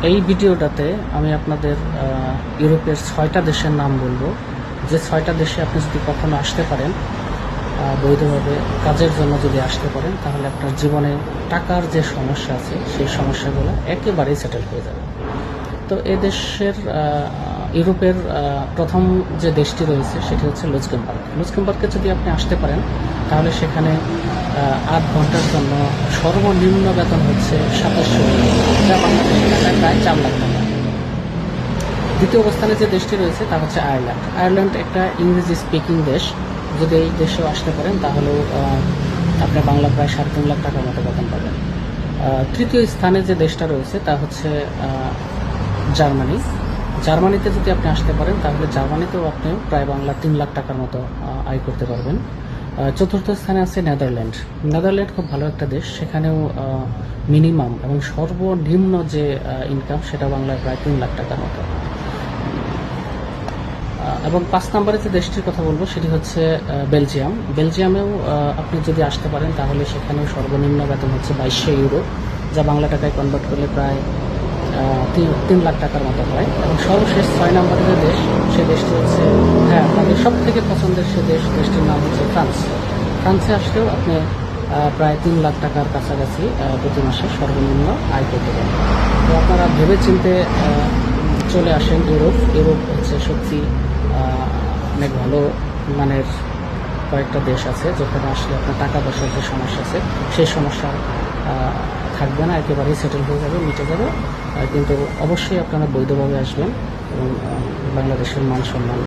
এই ভিডিওটাতে আমি আপনাদের ইউরোপের 6টা দেশের নাম বলবো, যে 6টা দেশে আপনি যদি কখনো আসতে পারেন, বৈধভাবে কাজের জন্য যদি আসতে পারেন, তাহলে আপনার জীবনে টাকার যে সমস্যা আছে সেই সমস্যাগুলো একেবারেই সেটেল হয়ে যাবে। তো এ দেশের ইউরোপের প্রথম যে দেশটি রয়েছে সেটি হচ্ছে লুক্সেমবার্গ। লুক্সেমবার্গে যদি আপনি আসতে পারেন, তাহলে সেখানে 8 ঘন্টার জন্য সর্বনিম্ন বেতন হচ্ছে 2700 ইউরো, যা বাংলাদেশের টাকায় প্রায় 4 লাখ টাকা। দ্বিতীয় অবস্থানে যে দেশটি রয়েছে তা হচ্ছে আয়ারল্যান্ড। আয়ারল্যান্ড একটা ইংরেজি স্পিকিং দেশ। যদি এই দেশেও আসতে পারেন, তাহলেও আপনি বাংলা প্রায় 3.5 লাখ টাকার মতো বেতন পাবেন। তৃতীয় স্থানে যে দেশটা রয়েছে তা হচ্ছে জার্মানি। জার্মানিতে যদি আপনি আসতে পারেন, তাহলে জার্মানিতেও আপনি প্রায় বাংলা 3 লাখ টাকার মতো আয় করতে পারবেন। চতুর্থ স্থানে আছে নেদারল্যান্ড। নেদারল্যান্ড খুব ভালো একটা দেশ, সেখানেও মিনিমাম এবং সর্বনিম্ন যে ইনকাম সেটা বাংলায় প্রায় 3 লাখ টাকার মতো। এবং 5 নম্বরে যে দেশটির কথা বলবো সেটি হচ্ছে বেলজিয়াম। বেলজিয়ামেও আপনি যদি আসতে পারেন, তাহলে সেখানেও সর্বনিম্ন বেতন হচ্ছে 2200 ইউরো, যা বাংলা টাকায় কনভার্ট করলে প্রায় 3 লাখ টাকার মতো হয়। এবং সর্বশেষ 6 নম্বরের যে দেশ, সেই দেশটি হচ্ছে আপনাদের সব থেকে পছন্দের সে দেশটির নাম হচ্ছে ফ্রান্স। ফ্রান্সে আসলেও আপনি প্রায় 3 লাখ টাকার কাছাকাছি প্রতি মাসে সর্বনিম্ন আয় করতে পারেন। তো আপনারা ভেবে চিন্তে চলে আসেন ইউরোপ হচ্ছে সত্যি অনেক ভালো মানের কয়েকটা দেশ আছে, যেখানে আসলে আপনার টাকা পয়সার যে সমস্যা আছে সেই সমস্যা থাকবে না, একেবারেই সেটেল হয়ে যাবে, মিটে যাবে। কিন্তু অবশ্যই আপনারা বৈধভাবে আসবেন এবং বাংলাদেশের মান সম্মান